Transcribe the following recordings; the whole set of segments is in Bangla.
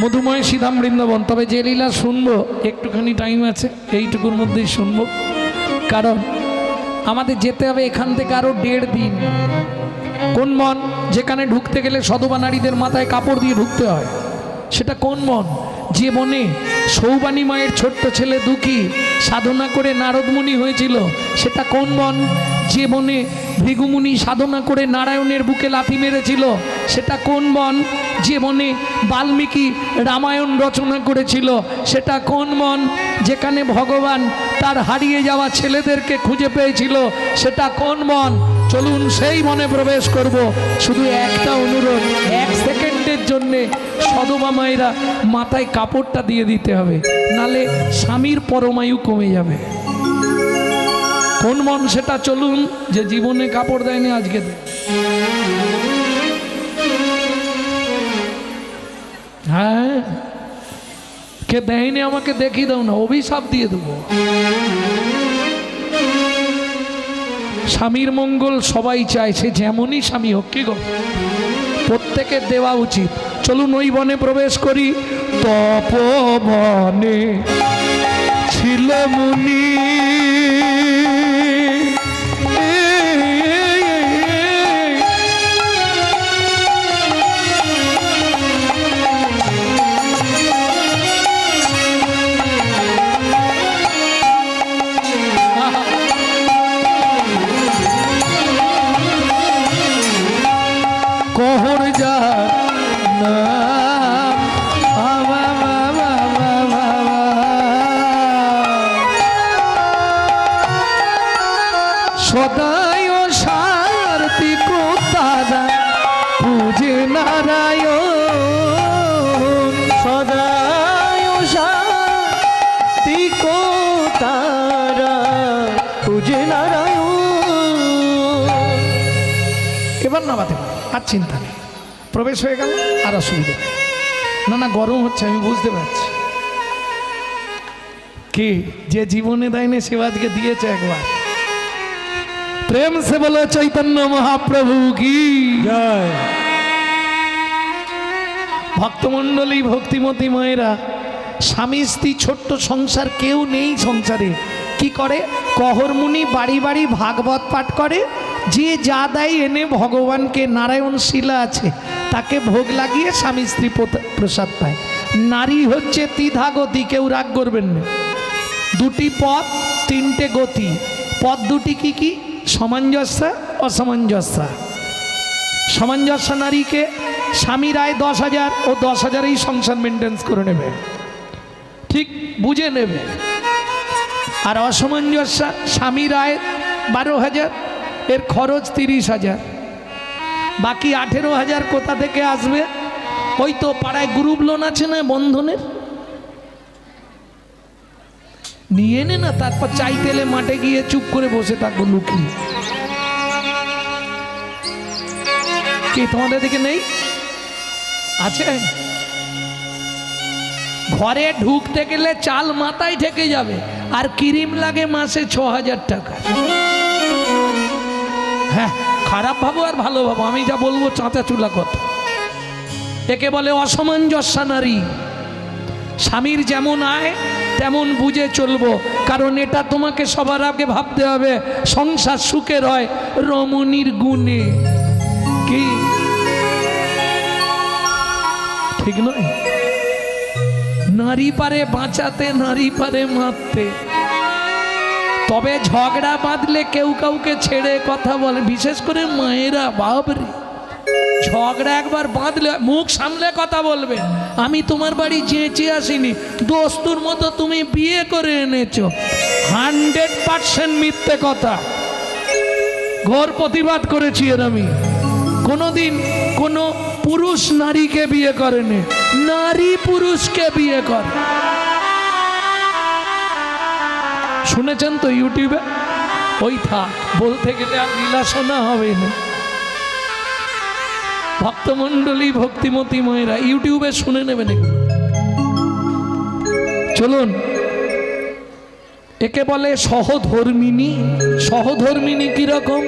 মধুময় শ্রীধাম বৃন্দাবন। তবে যে লীলা শুনবো একটুখানি টাইম আছে, এইটুকুর মধ্যেই শুনবো, কারণ আমাদের যেতে হবে এখান থেকে আরো 1.5 দিন। কোন মন? যেখানে ঢুকতে গেলে সধবা নারীদের মাথায় কাপড় দিয়ে ঢুকতে হয়। সেটা কোন মন? যে মনে সৌবানী মায়ের ছোট্ট ছেলে দুঃখী সাধনা করে নারদমুনি হয়েছিল। সেটা কোন মন? যে মনে ভৃগুমুনি সাধনা করে নারায়ণের বুকে লাথি মেরেছিল। সেটা কোন মন? যে মনে বাল্মীকি রামায়ণ রচনা করেছিল। সেটা কোন মন? যেখানে ভগবান তার হারিয়ে যাওয়া ছেলেদেরকে খুঁজে পেয়েছিল। সেটা কোন মন? চলুন সেই মনে প্রবেশ করব। শুধু একটা অনুরোধ, 1 সেকেন্ডের জন্যে সধবা মায়েরা মাথায় কাপড়টা দিয়ে দিতে হবে, নালে স্বামীর পরমায়ু কমে যাবে। কোন মন সেটা? চলুন, যে জীবনে কাপড় দেয়নি আজকে দে। হ্যাঁ, কে দেয়নি আমাকে দেখিয়ে দাও না, অভিশাপ দিয়ে দেবো। স্বামীর মঙ্গল সবাই চায়, সে যেমনই স্বামী হোক, কি গো, প্রত্যেকের দেওয়া উচিত। চলুন ওই বনে প্রবেশ করি। তপবনে ছিল মুনি, কহর যা সদায় সারতি কোতারা পূজে নারায়ণ, সদায় শান্তি কোতারা পূজে নারায়ণ। এবার নামাতে পারে, আর চিন্তা নেই। প্রবেশ হয়ে গেল, আর অসুবিধা নেই। না গরম হচ্ছে, আমি বুঝতে পারছি। কি যে জীবনে দেয়নি সে আজকে দিয়েছে একবার। প্রেম সে বলে চৈতন্য মহাপ্রভু কি জয়। ভক্তমণ্ডলী, ভক্তিমতী মায়েরা, স্বামী স্ত্রী ছোট্ট সংসার, কেউ নেই সংসারে। কি করে? কহরমুনি বাড়ি বাড়ি ভাগবত পাঠ করে। যে যা দেয় এনে ভগবানকে, নারায়ণ শিলা আছে তাকে ভোগ লাগিয়ে স্বামী স্ত্রী প্রসাদ পায়। নারী হচ্ছে দ্বিধাগতি, কেউ রাগ করবেন না। 2টি পদ, 3টে গতি। পদ 2টি কি কি? সামঞ্জস্য, অসামঞ্জস্য। সামঞ্জস্য নারীকে স্বামীর আয় 10,000, ও 10,000এই সংসার মেনটেন্স করে নেবে, ঠিক বুঝে নেবে। আর অসামঞ্জস্য, স্বামীর আয় 12,000, এর খরচ 30,000, বাকি 18,000 কোথা থেকে আসবে? ওই তো পাড়ায় গ্রুপ লোন আছে না বন্ধনের, নিয়ে নে না, তারপর চাইতেলে মাঠে গিয়ে চুপ করে বসে থাকবো লুকিয়ে। কি তোমাদের দিকে নেই? আছে? ঘরে ঢুকতে গেলে চাল মাথায় ঠেকে যাবে, আর ক্রিম লাগে মাসে 6,000 টাকা। হ্যাঁ, খারাপ ভাবো আর ভালো ভাবো, আমি যা বলবো চাঁচা চুলা কথা। একে বলে অসামঞ্জস্য নারী। স্বামীর যেমন আয় তেমন বুঝে চলবো, কারণ এটা তোমাকে সবার আগে ভাবতে হবে। সংসার সুখের হয় রমণীর গুণে, কি ঠিক নয়? নারী পারে বাঁচাতে, নারী পারে মারতে। তবে ঝগড়া বাঁধলে কেউ কাউকে ছেড়ে কথা বলে, বিশেষ করে মায়েরা। বাবরে, ঝগড়া একবার বাঁধলে মুখ সামলে কথা বলবে। আমি তোমার বাড়ি চেঁচে আসিনি, দোস্তুর মতো তুমি বিয়ে করে এনেছো। 100% মিথ্যে কথা, ঘোর প্রতিবাদ করেছি। এর আমি কোনোদিন কোনো পুরুষ নারীকে বিয়ে করেনি, নারী পুরুষকে বিয়ে করে। শুনেছেন তো ইউটিউবে? ওই থাক, বলতে গেলে আর লীলা শোনা হবে না। ভক্তমণ্ডলী, ভক্তিমতী মায়েরা, ইউটিউবে শুনে নেবেন। চলুন, একে বলে সহধর্মিনী। সহধর্মিনী কিরকম?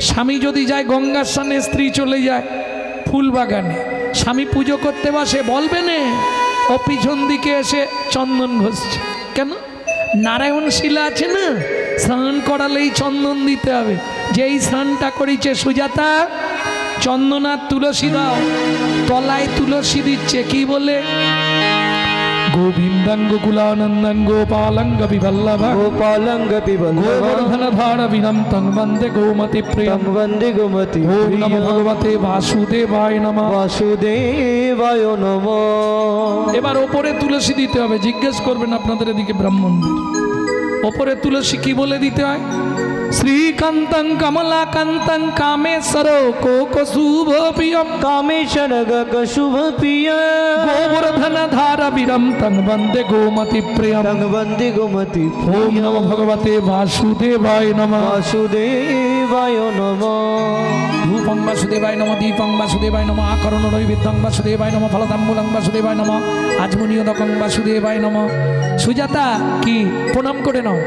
স্বামী যদি যায় গঙ্গার স্নানে, স্ত্রী চলে যায় ফুল বাগানে। স্বামী পুজো করতে বসে বলবে না ও পিছন দিকে এসে চন্দন ঘষছে কেন? নারায়ণ শিলা আছে না, স্নান করালেই চন্দন দিতে হবে। যেই স্নানটা করেছে সুজাতা, চন্দন আর তুলসী দাও, তলায় তুলসী দিচ্ছে কি বলে? গোবিন্দাঙ্গ কুলানন্দাঙ্গ গোপালঙ্গ বিবল্লভ গোপালঙ্গ গোবর্ধন ধার বিনম তং বন্দে গোমতি প্রিয়ম বন্দে গোমতি ওম নমো ভগবতে বাসুদেবায় নমঃ। বাসুদেবায় নমঃ। এবার ওপরে তুলসী দিতে হবে। জিজ্ঞেস করবেন আপনাদের এদিকে ব্রাহ্মণদের, ওপরে তুলসী কি বলে দিতে হয়? শ্রীকান্তং কমলাকান্তং কামেশ্বর কোক শুভ প্রিয়ম কামেশ্বর গক শুভ প্রিয় গোবর্ধন ধার বিরম তং বন্দে গোমতি প্রিয়ম তং বন্দে গোমতি ওম নমো ভগবতে বাসুদেবায় নমঃ। বাসুদেবায় নমঃ। ধূপং বাসুদেবায় নমঃ, দীপং বাসুদেবায় নমঃ, আকরণ নৈবেদ্যং বাসুদেবায় নমঃ, ফলতাম্বুলং বাসুদেবায় নমঃ, আজমুনিয়দকং বাসুদেবায় নমঃ। সুজাতা কি প্রণাম করে নাও।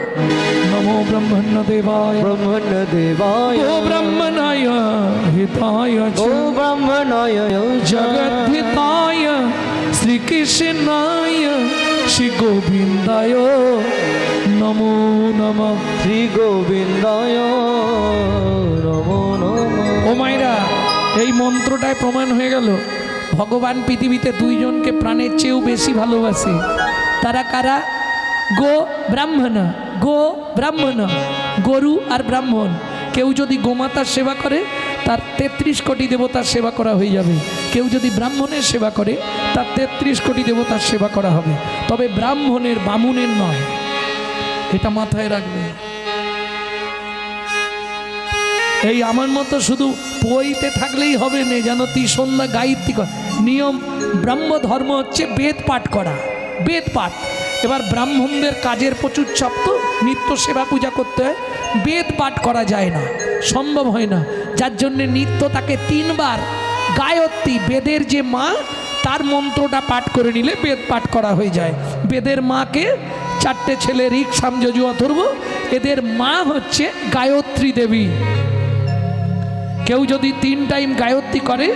নমো ব্রহ্মণ্য দেবায় ব্রহ্মণ্য দেবায় ও ব্রহ্মণায় হিতায় চ ও ব্রহ্মণায় জগদ্ধিতায় শ্রীকৃষ্ণায় শ্রী গোবিন্দায় নমো নমঃ। শ্রী গোবিন্দায় নমো নমঃ। ও মায়েরা, এই মন্ত্রটায় প্রমাণ হয়ে গেল ভগবান পৃথিবীতে দুইজনকে প্রাণের চেয়েও বেশি ভালোবাসে। তারা কারা? গো ব্রাহ্মণ। গো ব্রাহ্মণ, গরু আর ব্রাহ্মণ। কেউ যদি গোমাতার সেবা করে তার 33 কোটি দেবতার সেবা করা হয়ে যাবে। কেউ যদি ব্রাহ্মণের সেবা করে তার 33 কোটি দেবতার সেবা করা হবে। তবে ব্রাহ্মণের, বামুনের নয়, এটা মাথায় রাখবে। এই আমার মতো শুধু পইতে থাকলেই হবে না, যেন সন্ধ্যা গায়ত্রী নিয়ম। ব্রাহ্ম ধর্ম হচ্ছে বেদ পাঠ করা, বেদ পাঠ। এবার ব্রাহ্মণদের কাজের প্রচুর চাপ, তো নিত্য সেবা পূজা করতে হয়, বেদ পাঠ করা যায় না, সম্ভব হয় না। যার জন্য নিত্য তাকে 3 বার গায়ত্রী, বেদের যে মা তার মন্ত্রটা পাঠ করে নিলে বেদ পাঠ করা হয়ে যায়। বেদের মাকে 4টে ছেলে ঋক সাম যজু অথর্ব, এদের মা হচ্ছে গায়ত্রী দেবী। কেউ যদি 3 টাইম গায়ত্রী করে,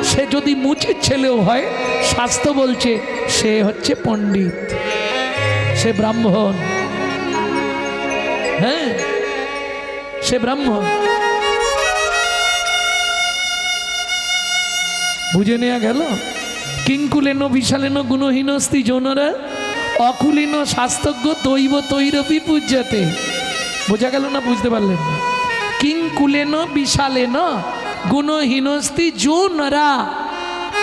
সে যদি মুচির ছেলেও হয়, শাস্ত্র বলছে সে হচ্ছে পণ্ডিত, সে ব্রাহ্মণ। হ্যাঁ, সে ব্রাহ্মণ। বুঝে নেওয়া গেল? কিঙ্কুলেন বিশালেন গুণহীনস্তি যৌনরা অকুলীন শাস্ত্রজ্ঞ দৈব তৈরপি পূজ্যতে। বোঝা গেল না? বুঝতে পারলেন না? কিঙ্কুলেন বিশালেন গুণহীনস্তি যৌনরা,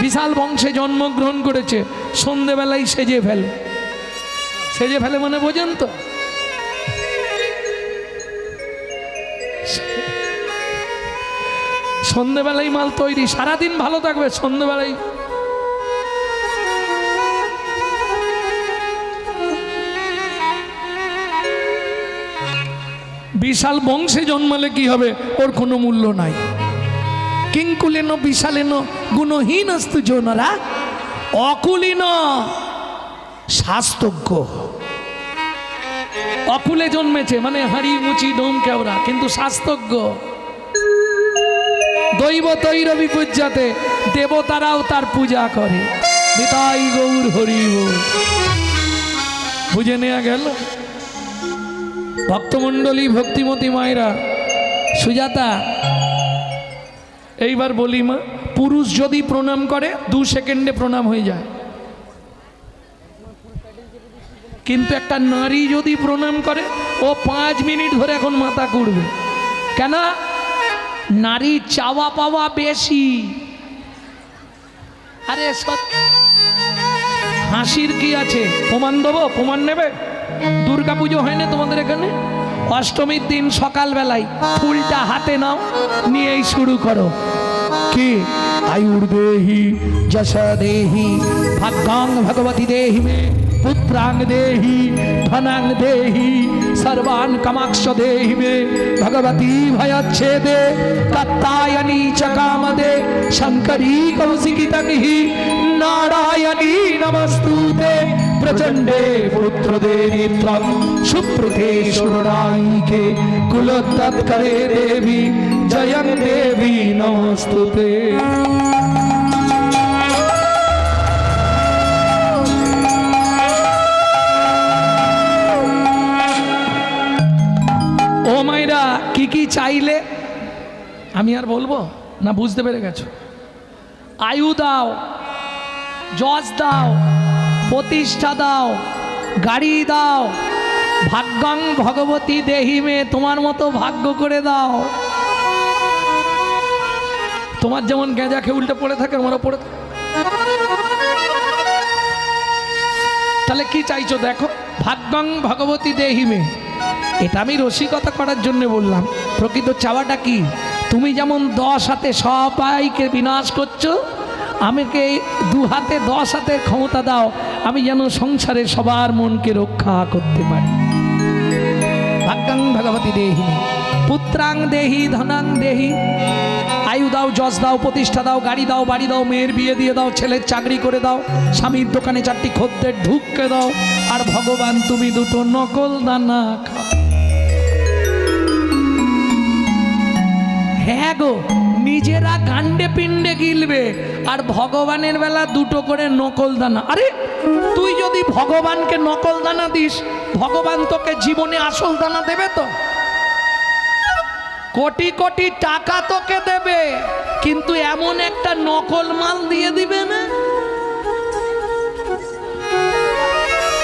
বিশাল বংশে জন্মগ্রহণ করেছে, সন্ধেবেলায় সেজে ফেলে। সেজে ফেলে মানে বোঝেন তো? সন্ধেবেলায় মাল তৈরি, সারাদিন ভালো থাকবে, সন্ধেবেলায় বিশাল বংশে জন্মালে কি হবে? ওর কোনো মূল্য নাই। কিঙ্কুলেন বিশালেন গুণহীন অস্তু যৌনরা অকুলীন শাস্ত্রজ্ঞ। অকুলে জন্মেছে মানে হাড়ি মুচি ডোম কেওড়া, কিন্তু শাস্ত্রজ্ঞ। দৈব তৈর বিপূজ্যাতে, দেবতারাও তার পূজা করে। নিতাই গৌর হরি বল। বুঝে নেওয়া গেল? ভক্তমণ্ডলী, ভক্তিমতী মায়েরা, সুজাতা এইবার বলি মা, পুরুষ যদি প্রণাম করে 2 সেকেন্ডে প্রণাম হয়ে যায়, কিন্তু একটা নারী যদি প্রণাম করে ও 5 মিনিট ধরে এখন মাথা কুড়বে। কেন? নারীর চাওয়া পাওয়া বেশি। আরে হাসির কি আছে? প্রমাণ দেবো? প্রমাণ নেবে? দুর্গা পুজো হয় না তোমাদের এখানে? অষ্টমীর দিন সকালবেলায় ফুলটা হাতে নাও, নিয়েই শুরু করো কি আয়ুর দেহি যশা দেহি ভাগ্যাং ভগবতী দেহি মে পুত্রাং দেহি ধনাং দেহি সর্বান কামাক্ষ দেহি মে ভগবতী ভয়চ্ছেদে কাত্তায়নী চ কামদে শঙ্করী কৌশিকী তন্হি নারায়ণী নমস্তুতে প্রচণ্ডে পুত্রদে নেত্রং সুপ্রতে সুরনায়িকে কুলোত্তৎকরে দেবী জয়ং দেবী নমস্তুতে। চাইলে আমি আর বলবো না, বুঝতে পেরে গেছো? আয়ু দাও, যশ দাও, প্রতিষ্ঠা দাও, গাড়ি দাও, ভাগ্যং ভগবতী দেহিমে, তোমার মতো ভাগ্য করে দাও। তোমার যেমন গেঁজা খেয়ে উল্টে পড়ে থাকে, আমারও পড়ে থাকে। তাহলে কি চাইছো দেখো, ভাগ্যং ভগবতী দেহিমে। এটা আমি রসিকতা করার জন্য বললাম, প্রকৃত চাওয়াটা কি? তুমি যেমন 10 হাতে সবাইকে বিনাশ করছো, আমাকে 2 হাতে 10 হাতের ক্ষমতা দাও, আমি যেন সংসারে সবার মনকে রক্ষা করতে পারি। ভাগ্যং ভগবতী দেহিমে, পুত্রাং দেহি ধনাং দেহি। আয়ু দাও, যশ দাও, প্রতিষ্ঠা দাও, গাড়ি দাও, বাড়ি দাও, মেয়ের বিয়ে দিয়ে দাও, ছেলের চাকরি করে দাও, স্বামীর দোকানে 4টি খদ্দের ঢুককে দাও, আর ভগবান তুমি 2টো নকল দানা খাও। হ্যাঁ গো, নিজেরা গান্ডে পিণ্ডে গিলবে, আর ভগবানের বেলা 2টো করে নকল দানা। আরে তুই যদি ভগবানকে নকল দানা দিস, ভগবান তোকে জীবনে আসল দানা দেবে তো? কোটি কোটি টাকা তোকে দেবে, কিন্তু এমন একটা নকল মাল দিয়ে দিবে না,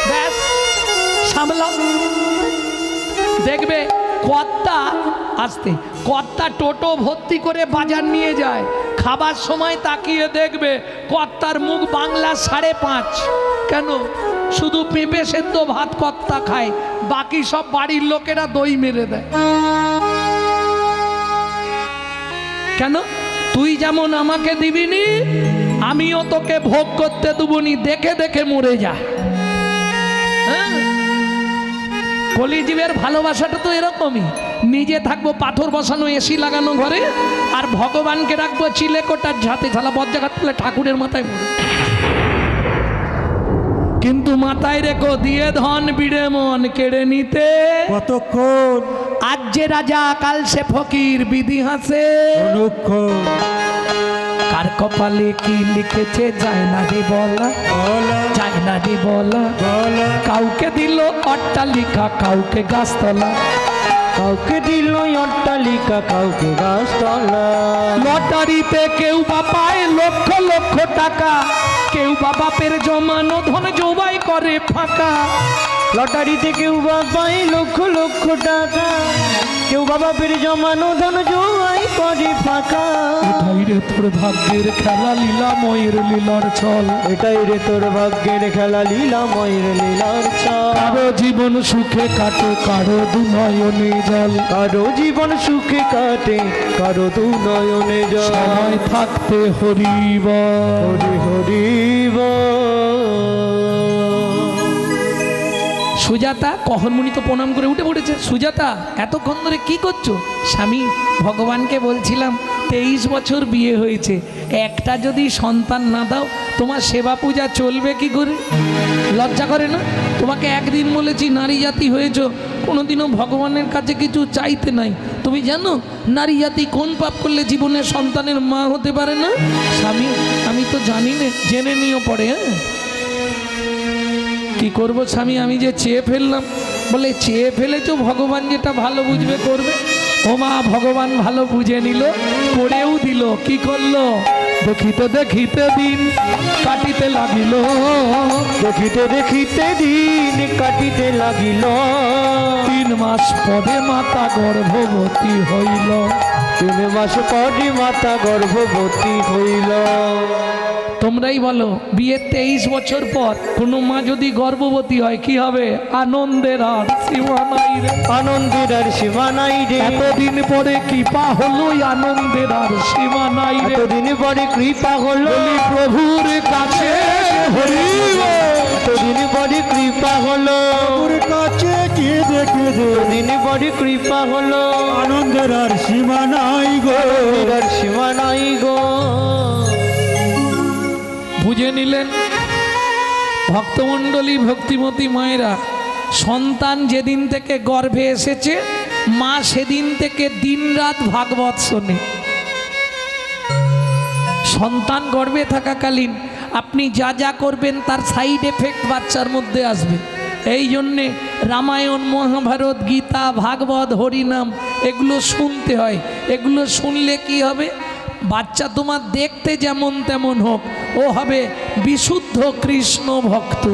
ব্যাস সামলাও। দেখবে কর্তা আসতে, কর্তা টোটো ভর্তি করে বাজার নিয়ে যায়, খাবার সময় তাকিয়ে দেখবে কর্তার মুখ বাংলা 5.5। কেন? শুধু পেঁপে সেদ্ধ ভাত কর্তা খায়, বাকি সব বাড়ির লোকেরা দই মেরে দেয়। কেন? তুই যেমন আমাকে দিবিনি, আমিও তোকে ভোগ করতে দেবনি, দেখে দেখে মরে যা। হ্যাঁ, কলিজীবের ভালোবাসাটা তো এরকমই। নিজে থাকবো পাথর বসানো এসি লাগানো ঘরে, আর ভগবানকে রাখবো চিলেকোটার ঝাঁতে, ঝালা বজ্জাঘাত করলে ঠাকুরের মাথায় মরে। কিন্তু মাথায় রেখো, দিয়ে ধন বিড়ে মন কেড়ে নিতে কতক্ষণ, আজ যে রাজা কাল সে ফকির, বিধি হাসে অনুক্ষণ। কার কপালে কি লিখেছে যায় না রে বলা, যায় না রে বলা। কাউকে দিল অট্টালিকা, কাউকে গাছতলা, কাউকে দিল অট্টালিকা, কাউকে গাছতলা। লটারিতে কেউ বা পায় লক্ষ লক্ষ টাকা, কেউ বা বাপের জমানো ধন জবাই করে ফাঁকা। লটারিতে কেউ বা পায় লক্ষ লক্ষ টাকা, কেউ বাবা পের জমানো ধন জোয়াই করে ফাঁকা। এটাই রে তোর ভাগ্যের খেলা, লীলাময়ের লীলার ছল। এটাই রে তোর ভাগ্যের খেলা, লীলাময়ের লীলার ছল। কারো জীবন সুখে কাটে, কারো দুনয়নে জল। কারো জীবন সুখে কাটে, কারো দু নয়নে জল। সময় থাকতে হরিব হরি হরিব। সুজাতা, কহনমুনি তো প্রণাম করে উঠে পড়েছে। সুজাতা, এতক্ষণ ধরে কি করছো? স্বামী, ভগবানকে বলছিলাম 23 বছর বিয়ে হয়েছে, একটা যদি সন্তান না দাও, তোমার সেবা পূজা চলবে কি করে? লজ্জা করে না? তোমাকে একদিন বলেছি নারী জাতি হয়েছ, কোনোদিনও ভগবানের কাছে কিছু চাইতে নাই। তুমি জানো নারী জাতি কোন পাপ করলে জীবনে সন্তানের মা হতে পারে না? স্বামী, আমি তো জানি না, জেনে নিও পড়ে। হ্যাঁ, কি করবো স্বামী, আমি যে চেয়ে ফেললাম। বলে চেয়ে ফেলেছো, ভগবান যেটা ভালো বুঝবে করবে। ও মা, ভগবান ভালো বুঝে নিল, করেও দিল। কি করলো? দেখিতে দেখিতে দিন কাটিতে লাগিল, দেখিতে দেখিতে দিন কাটিতে লাগিল। 3 মাস পরে মাতা গর্ভবতী হইল। 3 মাস পরে মাতা গর্ভবতী হইল। তোমরাই বলো, বিয়ের 23 বছর পর কোনো মা যদি গর্ভবতী হয় কি হবে? আনন্দের আর সীমা নাই রে, আনন্দের আর সীমা নাই রে। এতদিন পরে কৃপা হলো, আনন্দের আর সীমা নাই রে। এতদিন পরে কৃপা হলো, বলি প্রভুর কাছে হরিব। এতদিন পরে কৃপা হলো, প্রভুর কাছে কেঁদে কেঁদে। এতদিন পরে কৃপা হলো, আনন্দের আর সীমা নাই গো, আনন্দের আর সীমা নাই গো। বুঝে নিলেন ভক্তমণ্ডলী, ভক্তিমতী মায়েরা? সন্তান যেদিন থেকে গর্ভে এসেছে, মা সেদিন থেকে দিনরাত ভাগবত শোনে। সন্তান গর্ভে থাকাকালীন আপনি যা যা করবেন তার সাইড এফেক্ট বাচ্চার মধ্যে আসবে। এই জন্যে রামায়ণ মহাভারত গীতা ভাগবত হরিনাম এগুলো শুনতে হয়। এগুলো শুনলে কি হবে? বাচ্চা তোমার দেখতে যেমন তেমন হোক, ও হবে বিশুদ্ধ কৃষ্ণ ভক্ত।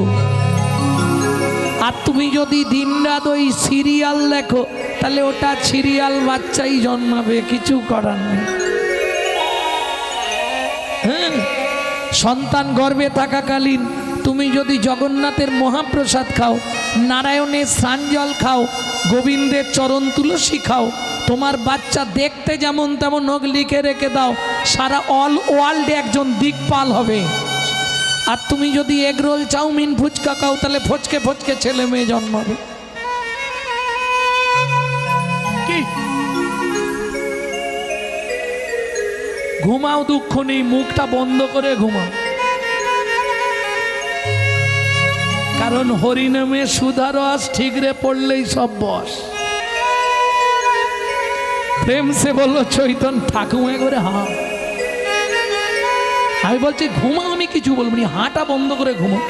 আর তুমি যদি দিনরাত ওই সিরিয়াল দেখো, তাহলে ওটা সিরিয়াল বাচ্চাই জন্মাবে, কিছু করার নেই। হ্যাঁ, সন্তান গর্ভে থাকাকালীন তুমি যদি জগন্নাথের মহাপ্রসাদ খাও, নারায়ণের স্নান জল খাও, গোবিন্দের চরণ তুলসী খাও, তোমার বাচ্চা দেখতে যেমন তেমন হোক, লিখে রেখে দাও, সারা অল ওয়ার্ল্ডে একজন দিকপাল হবে। আর তুমি যদি এগরোল চাউমিন ফুচকা খাও, তাহলে ফচকে ফচকে ছেলে মেয়ে জন্মাবে। কি ঘুমাও, দুঃখ নেই, মুখটা বন্ধ করে ঘুমাও। কারণ হরিনামে সুধারস ঠিকরে পড়লেই সব বস। প্রেম সে বললো চৈতন্য ঠাকুমা করে হা। আমি বলছি ঘুমাও, আমি কিছু বলবো না, হাঁটা বন্ধ করে ঘুমাও।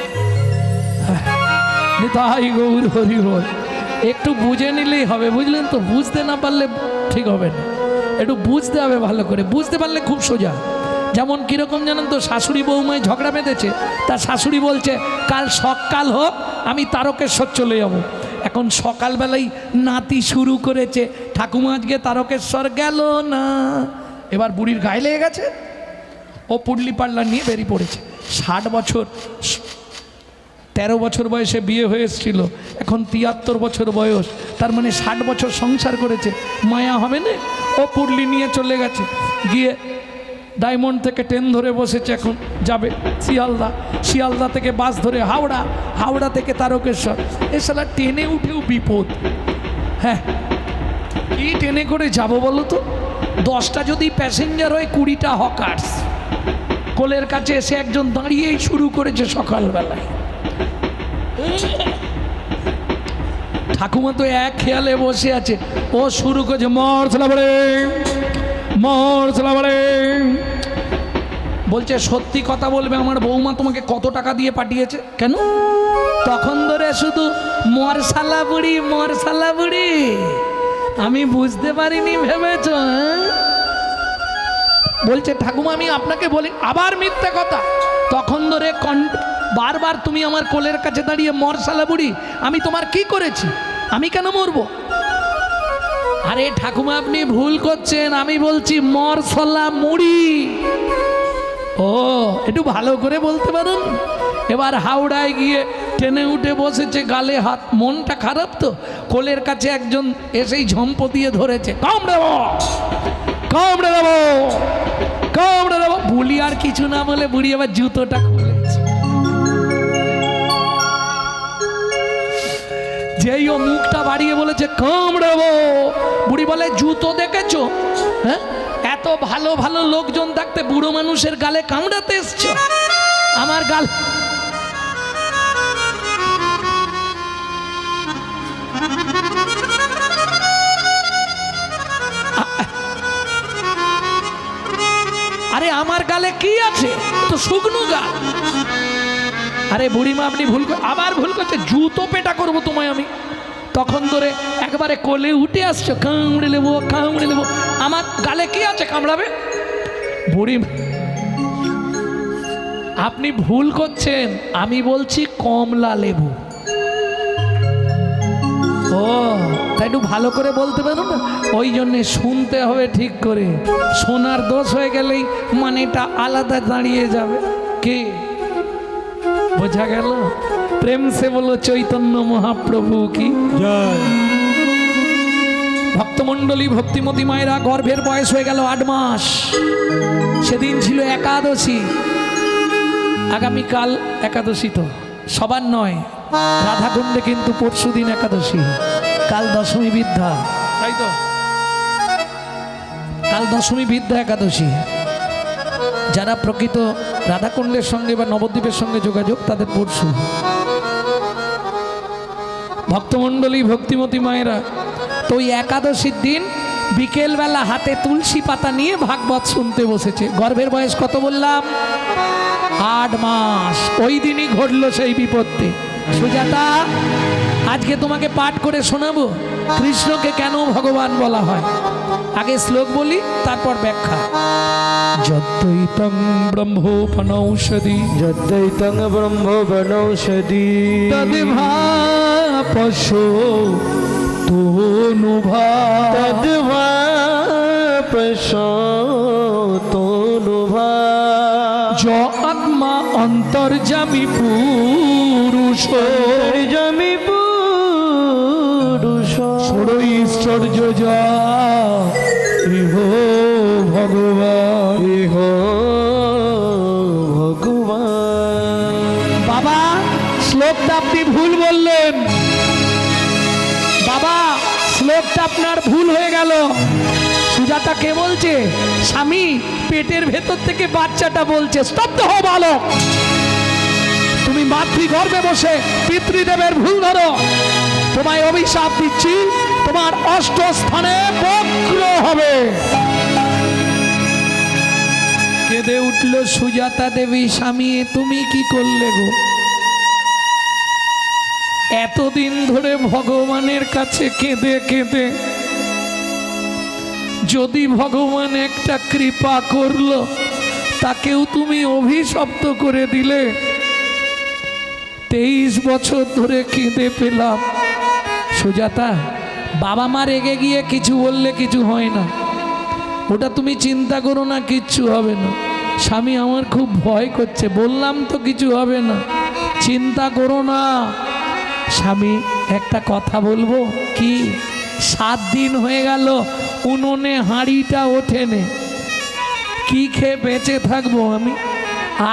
তাই গৌর হরি বল, একটু বুঝে নিলেই হবে, বুঝলেন তো? বুঝতে না পারলে ঠিক হবে না, একটু বুঝতে হবে ভালো করে। বুঝতে পারলে খুব সোজা। যেমন কীরকম জানেন তো, শাশুড়ি বৌমায় ঝগড়া বেঁধেছে, তার শাশুড়ি বলছে কাল সকাল হোক আমি তারকেশ্বর চলে যাব। এখন সকালবেলায় নাতি শুরু করেছে, ঠাকুমা আজকে তারকেশ্বর গেল না। এবার বুড়ির গায়ে লেগে গেছে, ও পুডলি পাল্লা নিয়ে বেরিয়ে পড়েছে। 60 বছর 13 বছর বয়সে বিয়ে হয়ে এসেছিল, এখন 73 বছর বয়স, তার মানে 60 বছর সংসার করেছে। মায়া হবে না? ও পুডলি নিয়ে চলে গেছে, গিয়ে ডায়মন্ড থেকে ট্রেন ধরে বসেছে, এখন যাবে শিয়ালদা, শিয়ালদা থেকে বাস ধরে হাওড়া, হাওড়া থেকে তারকেশ্বর। এ শালা ট্রেনে উঠেও বিপদ। হ্যাঁ, কি ট্রেনে করে যাব বলো তো? 10টা যদি প্যাসেঞ্জার হয়, 20টা হকার্স। কোলের কাছে এসে একজন দাঁড়িয়েই শুরু করেছে সকালবেলায়। ঠাকুমা তো এক খেয়ালে বসে আছে, ও শুরু করেছে মর সালাবারে, মর সালাবারে। বলছে সত্যি কথা বলবে, আমার বৌমা তোমাকে কত টাকা দিয়ে পাঠিয়েছে? কেন? তখন ধরে শুধু মরসালা বুড়ি, মরসালা বুড়ি। আমি বুঝতে পারিনি ভেবেছ? বলছে ঠাকুমা আমি আপনাকে বলি, আবার মিথ্যে কথা। তখন ধরে বারবার তুমি আমার কোলের কাছে দাঁড়িয়ে মরসালা বুড়ি, আমি তোমার কি করেছি? আমি কেন মরবো? আরে ঠাকুমা আপনি ভুল করছেন, আমি বলছি মরসলা মুড়ি। ও, একটু ভালো করে বলতে পারুন। এবার হাওড়ায় গিয়ে ট্রেনে উঠে বসেছে, গালে হাত, মনটা খারাপ তো। কোলের কাছে একজন এসেই ঝম্প দিয়ে ধরেছে, কামড়ে দেবো, কামড়ে দেবো, কামড়ে দেবো। বুড়ি আর কিছু না বলে বুড়ি আবার জুতোটা খুলেছে। যেই ও মুখটা বাড়িয়ে বলেছে কামড়াবো, বুড়ি বলে জুতো দেখেছো? হ্যাঁ, এত ভালো ভালো লোকজন থাকতে বুড়ো মানুষের গালে কামড়াতে এসছো? আমার গাল আরে আমার গালে কি আছে? তো শুকনো গাল। আরে বুড়িমা আপনি ভুল, আবার ভুল করছে, জুতো পেটা করবো তোমায় আমি। তখন ধরে একবারে কোলে উঠে আসছো, কামড়ে নেবো, কামড়ে নেবো। আমার গালে কি আছে কামড়াবে? বুড়িমা আপনি ভুল করছেন, আমি বলছি কমলা লেবু। ও, তাই একটু ভালো করে বলতে পারো না, ওই জন্যে শুনতে হবে ঠিক করে। শোনার দোষ হয়ে গেলেই মানেটা আলাদা দাঁড়িয়ে যাবে। কে বোঝা গেল? প্রেম সে বলো চৈতন্য মহাপ্রভু কি জয়। ভক্তমণ্ডলী, ভক্তিমতী মায়েরা, গর্ভের বয়স হয়ে গেল 8 মাস। সেদিন ছিল একাদশী। আগামীকাল একাদশী তো সবার নয়, রাধাকুণ্ডে কিন্তু পরশুদিন একাদশী, কাল দশমী বিদ্যা, তাই তো? কাল দশমী বিদ্যা একাদশী। যারা প্রকৃত রাধাকুণ্ডের সঙ্গে বা নবদ্বীপের সঙ্গে যোগাযোগ, তাদের পরশু। ভক্তমণ্ডলী, ভক্তিমতী মায়েরা, তো ওই একাদশীর দিন বিকেলবেলা হাতে তুলসী পাতা নিয়ে ভাগবত শুনতে বসেছে। গর্ভের বয়স কত বললাম? 8 মাস। ওই দিনই ঘটল সেই বিপত্তি। সুজাতা আজকে তোমাকে পাঠ করে শোনাবো কৃষ্ণকে কেন ভগবান বলা হয়। আগে শ্লোক বলি, তারপর ব্যাখ্যা। যদ্দৈতং ব্রহ্মোপনৌষধি যদ্দৈতং ব্রহ্ম বনৌষধি তদ্ভাপশো তনুভা তদ্ভা প্রসতনুভা য আত্মা অন্তর্যামী পুরুষ জমি পুরুষ ষড়ৈশ্বর্য যা ইহ ভগবান। ইহ ভগবান। বাবা শ্লোকটা আপনি ভুল বললেন, বাবা শ্লোকটা আপনার ভুল হয়ে গেল। সুজাতা কে বলছে? স্বামী পেটের ভেতর থেকে বাচ্চাটা বলছে। স্তব্ধ হও বালক, তুমি মাতৃগর্ভে বসে পিতৃদেবের ভুল ধরো। তোমায় অভিশাপ দিচ্ছি, তোমার অষ্ট স্থানে বক্র হবে। কেঁদে উঠল সুজাতা দেবী, স্বামী তুমি কি করলে গো? এতদিন ধরে ভগবানের কাছে কেঁদে কেঁদে যদি ভগবান একটা কৃপা করলো, তাকেও তুমি অভিশপ্ত করে দিলে। 23 বছর ধরে কেঁদে পেলাম। সুজাতা, বাবা মা রেগে গিয়ে কিছু বললে কিছু হয় না, ওটা তুমি চিন্তা করো না, কিচ্ছু হবে না। স্বামী আমার খুব ভয় করছে, বললাম তো কিছু হবে না, চিন্তা করো না। স্বামী একটা কথা বলবো কি? 7 দিন হয়ে গেল উনুনে হাঁড়িটা ওঠেনে, কি খেয়ে বেঁচে থাকবো আমি?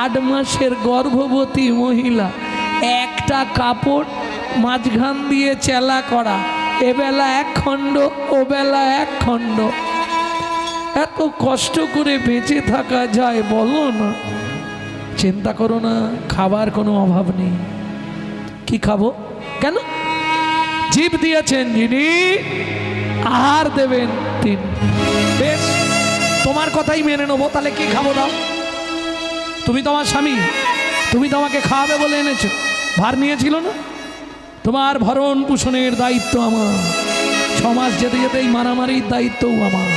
8 মাসের গর্ভবতী মহিলা, একটা কাপড় মাঝখান দিয়ে চেলা করা, এবেলা 1 খণ্ড ওবেলা 1 খণ্ড, এত কষ্ট করে বেঁচে থাকা যায় বলো না? চিন্তা করো না, খাবার কোনো অভাব নেই। কি খাবো? কেন? জীব দিয়েছেন যিনি, আহার দেবেন তিনি। বেশ, তোমার কথাই মেনে নেবো। তাহলে কি খাবো দাও? তুমি তোমার স্বামী, তুমি তোমাকে খাওয়াবে বলে এনেছো, ভার নিয়েছিল না? তোমার ভরণ পোষণের দায়িত্ব আমার। 6 মাস যেতে যেতে এই মারামারির দায়িত্বও আমার।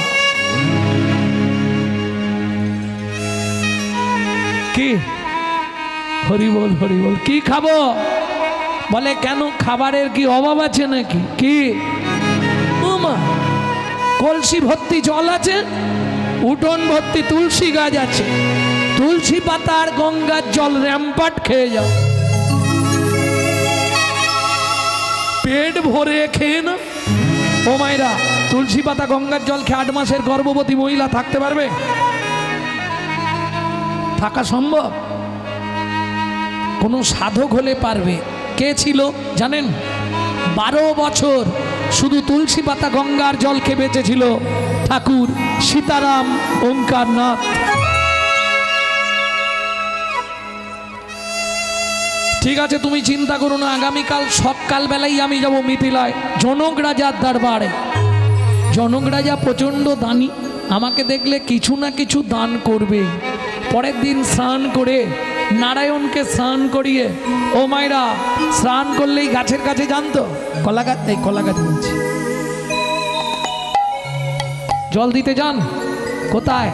কি হরি বল, হরি বল। কি খাবো? বলে কেন, খাবারের কি অভাব আছে নাকি? কি মা, কলসি ভর্তি জল আছে, উঠোন ভর্তি তুলসী গাছ আছে, তুলসী পাতা আর গঙ্গার জল র্যাম্পাট খেয়ে যাও, পেট ভরে খেয়ে না। ও মায়েরা, তুলসী পাতা গঙ্গার জল খেয়ে 8 মাসের গর্ভবতী মহিলা থাকতে পারবে? থাকা সম্ভব? কোনো সাধক হলে পারবে। কে ছিল জানেন? 12 বছর শুধু তুলসী পাতা গঙ্গার জল খেয়ে বেঁচেছিল ঠাকুর সীতারাম ওঙ্কারনাথ। ঠিক আছে, তুমি চিন্তা করো না, আগামীকাল সকাল বেলায় আমি যাব মিথিলায় জনক রাজার দরবারে। জনক রাজা প্রচণ্ড দানি, আমাকে দেখলে কিছু না কিছু দান করবে। পরের দিন স্নান করে নারায়ণকে স্নান করিয়ে, ও মায়েরা স্নান করলেই গাছের কাছে জানতো, কলা গাছ, এই কলা গাছ বলছি, জল দিতে যান। কোথায়?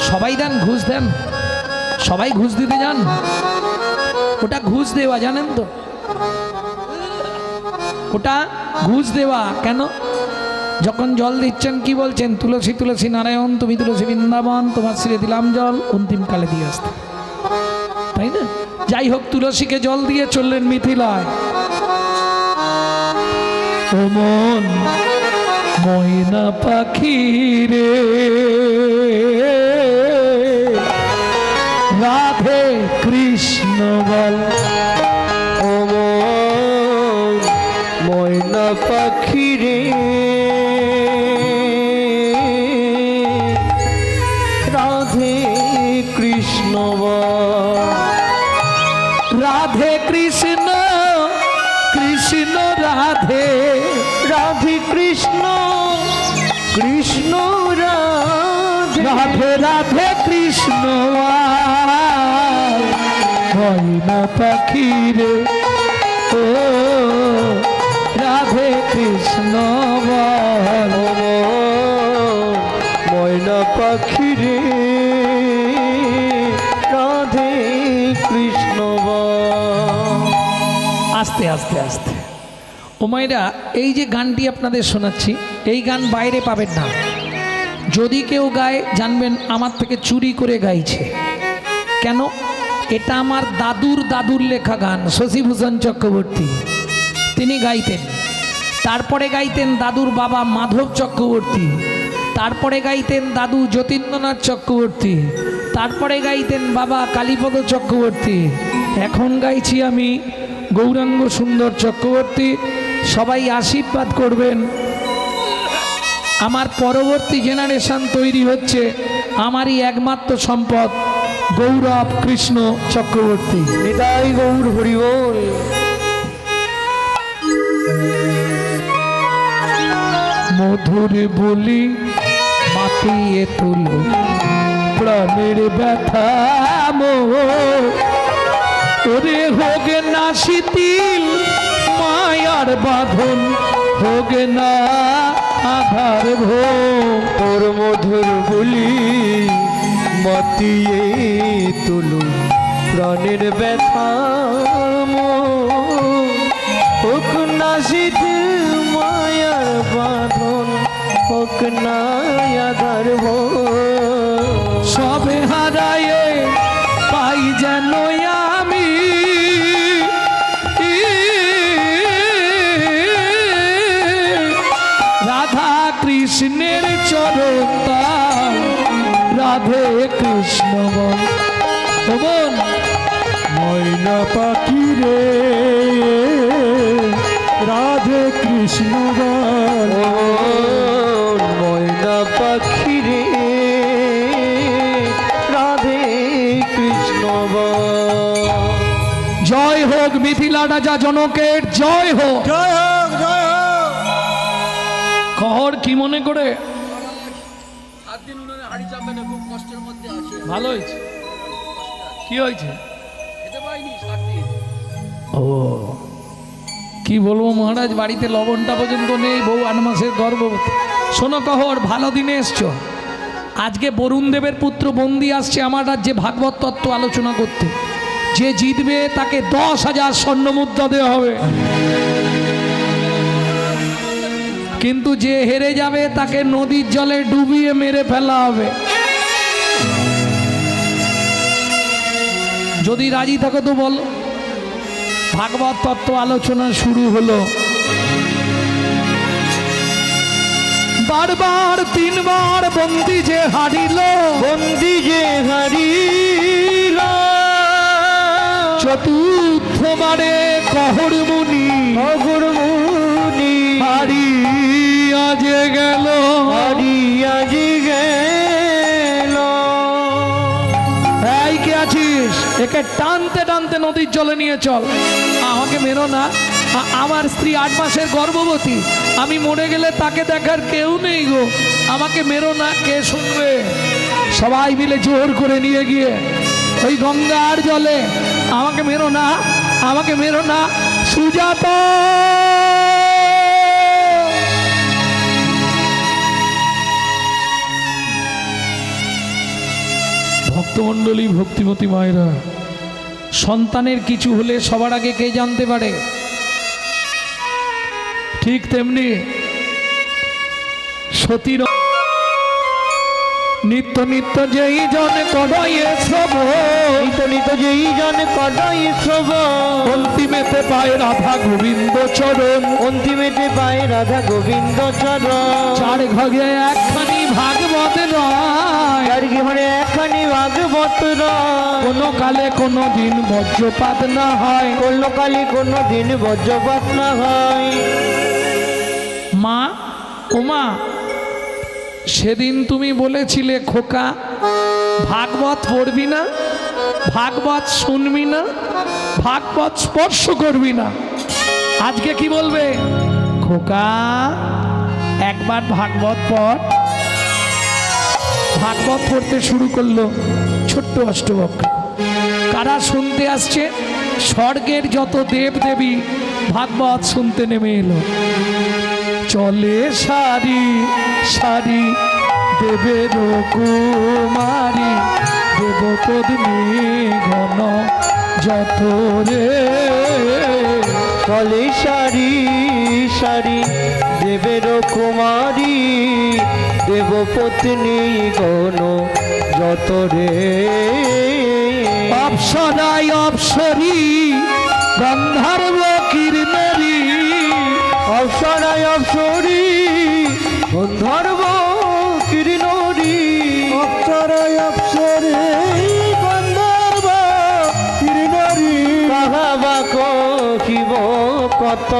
সবাই দেন, ঘুষ দেন, সবাই ঘুষ দিতে যান। ওটা ঘুষ দেওয়া, জানেন তো? ওটা ঘুষ দেওয়া। কেন? যখন জল দিচ্ছেন কি বলছেন? তুলসী তুলসী নারায়ণ, তুমি তুলসী বৃন্দাবন, তোমার শ্রী দিলাম জল, অন্তিমকালে দিয়ে আসতে, তাই না? যাই হোক, তুলসীকে জল দিয়ে চললেন মিথিলায়। ও মন ময়না পাখি রে, রাধে কৃষ্ণ বল। ও ময়না পাখি রে, রাধে কৃষ্ণ বল। রাধে কৃষ্ণ কৃষ্ণ রাধে, রাধে কৃষ্ণ কৃষ্ণ রাধে, রাধে রাধে কৃষ্ণ ময়না পাখি রে, ও রাধে কৃষ্ণ বল। ও ময়না পাখি রে রাধে কৃষ্ণ বল। আস্তে আস্তে আস্তে ও মায়েরা, এই যে গানটি আপনাদের শোনাচ্ছি, এই গান বাইরে পাবেন না। যদি কেউ গায় জানবেন আমার থেকে চুরি করে গাইছে। কেন? এটা আমার দাদুর লেখা গান, শশীভূষণ চক্রবর্তী তিনি গাইতেন। তারপরে গাইতেন দাদুর বাবা মাধব চক্রবর্তী, তারপরে গাইতেন দাদু যতীন্দ্রনাথ চক্রবর্তী, তারপরে গাইতেন বাবা কালীপদ চক্রবর্তী। এখন গাইছি আমি গৌরাঙ্গ সুন্দর চক্রবর্তী। সবাই আশীর্বাদ করবেন। আমার পরবর্তী জেনারেশন তৈরি হচ্ছে, আমারই একমাত্র সম্পদ গৌরব কৃষ্ণ চক্রবর্তী। নিতাই গৌর হরি বল। মধুর বলি মাতিয়ে তুলো প্রাণের ব্যথা মোর, ওরে হোক না শিথিল মায়ার বাঁধন, হোক না আধার ভোগ। তোর মধুর বলি মাতিয়ে তুলো প্রাণের ব্যথা হোক না শিথিল মায়ার বাঁধন, হোক না আধার সবে হারায়ে পাই যেন আমি রাধা কৃষ্ণের চরণ তাল, রাধে কৃষ্ণ বল। ও বোন, ময়না পাখি রে রাধে কৃষ্ণ বল। ময়না পাখি রে রাধে কৃষ্ণ বল। জয় হোক মিথিলা রাজা জনকের, জয় হোক। জয় হোক, জয় হোক। কহর কি মনে করে? ভালো হয়েছে। কি হয়েছে? ও কি বলবো মহারাজ, বাড়িতে লবণটা পর্যন্ত নেই, বউ 8 মাসের গর্ভবতী। শোনো কহর, ভালো দিনে এসছো। আজকে বরুণ দেবের পুত্র বন্দি আসছে আমার রাজ্যে ভাগবত তত্ত্ব আলোচনা করতে। যে জিতবে তাকে 10,000 স্বর্ণ মুদ্রা দেওয়া হবে, কিন্তু যে হেরে যাবে তাকে নদীর জলে ডুবিয়ে মেরে ফেলা হবে। যদি রাজি থাকো তো বল। ভাগবত তত্ত্ব আলোচনা শুরু হলো। বারবার 3 বার বন্দি যে হারিল, বন্দি যে হারিল, চতুর্থবারে কহর মুনি অগুর মুনি হারিয়া যে গেল, হারিয়া যে গেল। এই কে আছিস? একে টানতে টানতে নদীর জলে নিয়ে চল। আমাকে মেরো না, আমার স্ত্রী 8 মাসের গর্ভবতী, আমি মরে গেলে তাকে দেখার কেউ নেই গো, আমাকে মেরো না, কে শুনবে? সবাই মিলে জোর করে নিয়ে গিয়ে ওই গঙ্গার জলে, আমাকে মেরো না, আমাকে মেরো না, সুজাতা। ভক্তমণ্ডলী, ভক্তিমতী মায়েরা, সন্তানের কিছু হলে সবার আগে কে জানতে পারে? ঠিক তেমনি সতীর নিত্য নিত্য যেই জন কড়াইয়ে শ্রব, নিত নিত যেই জন কদাই শ্রব, অন্তিমেতে পায় রাধা গোবিন্দ চরণ, অন্তিমেতে পায় রাধা গোবিন্দ চরণ। 4 ভাগে একখানি ভাগবত নয়, তার জীবনে একখানি ভাগবত নয়, কোনো কালে কোনো দিন বজ্রপাত না হয়, কোনো কালে কোনো দিন বজ্রপাত না হয়। মা, ও মা, সেদিন তুমি বলেছিলে খোকা ভাগবত পড়বি না, ভাগবত শুনবি না, ভাগবত স্পর্শ করবি না। আজকে কি বলবে? খোকা একবার ভাগবত পড়। ভাগবত পড়তে শুরু করলো ছোট্ট অষ্টবক্র। কারা শুনতে আসছে? স্বর্গের যত দেব দেবী ভাগবত শুনতে নেমে এলো। চলে সারি সারি দেবের কুমারী, দেবপদ্মী ঘন যত রে। চলে সারি সারি দেবের কুমারী, দেবপত্নী গণ যত রে। অপ্সরাই অপ্সরী গন্ধর্ব কিরণেরি, অপ্সরায় অপ্সরী গন্ধর্ব কিরণরী। অপ্সরায় অপ্সরী গন্ধর্ব কিরণরী। কাহাবা কহিব কত,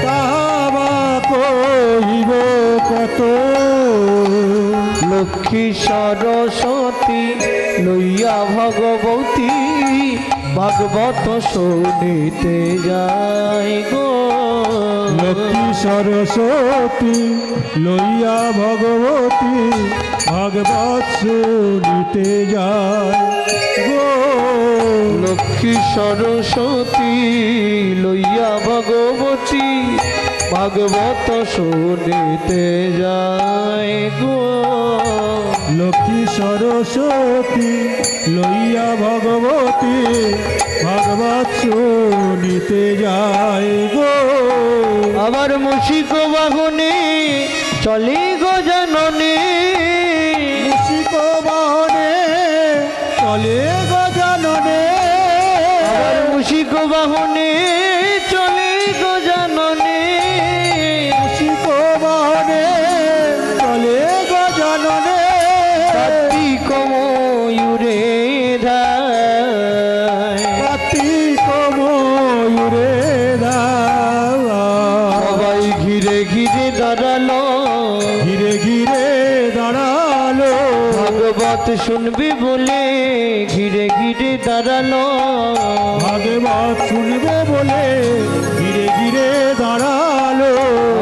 কাহাবা কহিব কত। লক্ষ্মী সরস্বতী লইয়া ভগবতী, ভাগবত শুনিতে যায় গো। লক্ষ্মী সরস্বতী লইয়া ভগবতী, ভাগবত শুনিতে যায় গো। লক্ষ্মী সরস্বতী লইয়া ভগবতী, ভাগবত শুনিতে যায় গো। লক্ষ্মী সরস্বতী লইয়া ভগবতী, ভাগবত শুনিতে যায় গো। আবার মুশিক বাহনে চলে গো জননে, মুশিক বাহনে চলে গজাননে। আবার মুশিক বাহনে চলে গো জননে। মুশিক বাহনে চলে গজাননে। কার্তিক ময়ূরে ধায়, কার্তিক ময়ূরে সবাই ঘিরে ঘিরে দাঁড়ালো, ঘিরে ঘিরে দাঁড়ালো। ভাগবত শুনবি বলে ঘিরে ঘিরে দাঁড়ালো। ভাগবত শুনবে বলে ঘিরে ঘিরে দাঁড়ালো।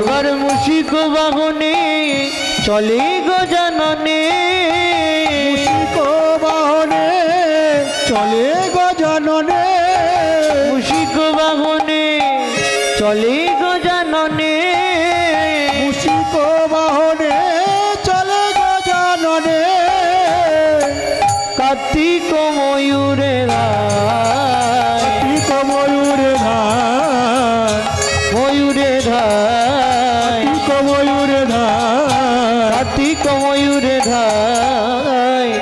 আবার মুশিক বাহনে চলে গো জননে। মুশিক বাহনে চলে গজাননে। মুশিক বাহনে চলে গো জননে। মুশিক বাহনে চলে গজাননে। কার্তিক ময়ূরে ধায়, কার্তিক ময়ূরে ধায়, ময়ূরে ধায়, কার্তিক ময়ূরে ধায়। কার্তিক ময়ূরে ধায়,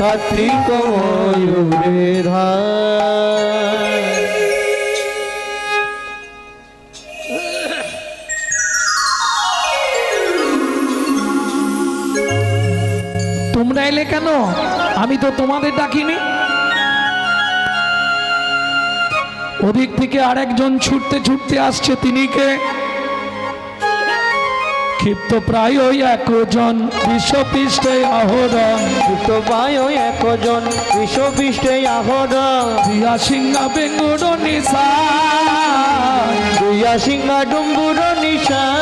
কার্তিক ময়ূরে ধায়। তোমরা এলে কেন? আমি তো তোমাদের ডাকিনি। ওদিক থেকে আরেকজন ছুটতে ছুটতে আসছে, তিনি কে? ক্ষিপ্ত প্রায় একজন বিশ্বপৃষ্ঠে আহরণ, যুক্ত পায় একজন বিশ্বপৃষ্ঠে আহরণ। দিয়া সিংহা বেঙ্গুর নিশা, দুইয়া সিংহা ডুম্বুর নিশান।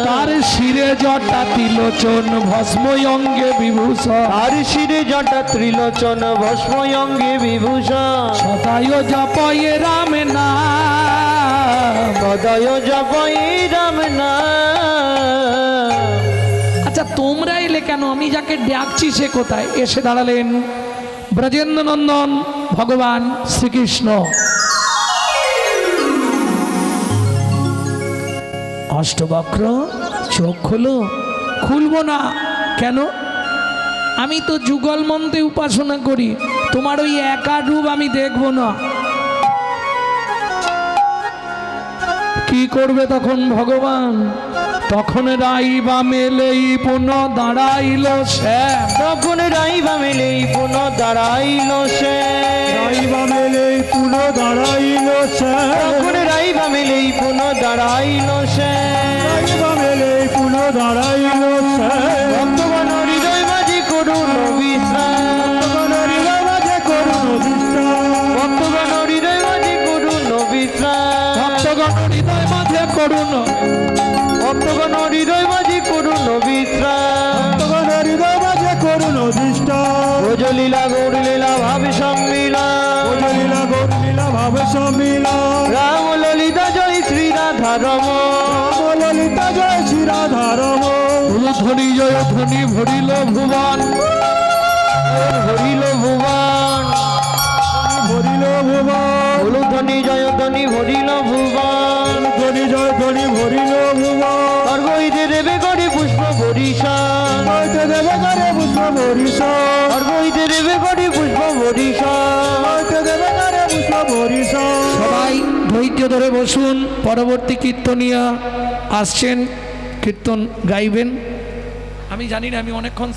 তার শিরে জটা তিলোচন ভস্ম অঙ্গে বিভূষণ, আর শিরে জটা ত্রিলোচন ভস্ম অঙ্গে বিভূষণ। সদায় জপয়ে রাম নাম। সদয় জপই রাম নাম। আচ্ছা তোমরা এলে কেন? আমি যাকে ডাকছি সে কোথায়? এসে দাঁড়ালেন ব্রজেন্দ্র নন্দন ভগবান শ্রীকৃষ্ণ। অষ্টবক্র চোখ খোলো। খুলবো না কেন? আমি তো যুগল মন্ত্রে উপাসনা করি, তোমার ওই একা রূপ আমি দেখব না। কি করবে তখন ভগবান? তখন রাইবা মেলেই পুনঃ দাঁড়াইল শ্যাম। তখন রাইবা মেলেই পুনঃ দাঁড়াইল সে। রাইবা মেলে পুনঃ দাঁড়াইল শ্যাম। তখন রাইবা মেলেই পুনঃ দাঁড়াইল সে। রাইবা মেলে পুনঃ দাঁড়াইল শ্যাম। ভক্তগণ হৃদয় মাঝে করুণ বিশ্রাম। ভক্তগণ হৃদয় মাঝে করুণ বিশ্রাম। ভক্তগণ হৃদয় মাঝে করুণ বিশ্রাম। ভক্তগণ হৃদয় মাঝে করুণ, ভক্তগণ হৃদয় মাঝে করুণ বিশ্রাম। ভক্তগণ হৃদয় মাঝে করুণ বিশ্রাম। ব্রজলীলা গৌরলীলা ভাব সম্মিলন রাম ললিতা জয় শ্রী রাধা রমণ ললিতা জয় শ্রী রাধা রমণ ধ্বনি জয় ধ্বনি ভরিল ভুবন হরিল ভুবন ভরিল ভুবন ধ্বনি জয় ধ্বনি ভরিল ভুবন ধ্বনি জয় ধ্বনি ভরিল ভুবন স্বর্গ হইতে দেবে করে পুষ্প বরিশান হইতে দেবে করে পুষ্প বরিশান স্বর্গ হইতে দেবে করে পুষ্প বরিশান হইতে দেবে করে পুষ্প বরিশান সবাই ধৈর্য ধরে বসুন। পরবর্তী কীর্তনিয়া আসছেন, কীর্তন গাইবেন। আমি জানি না, আমি অনেকক্ষণ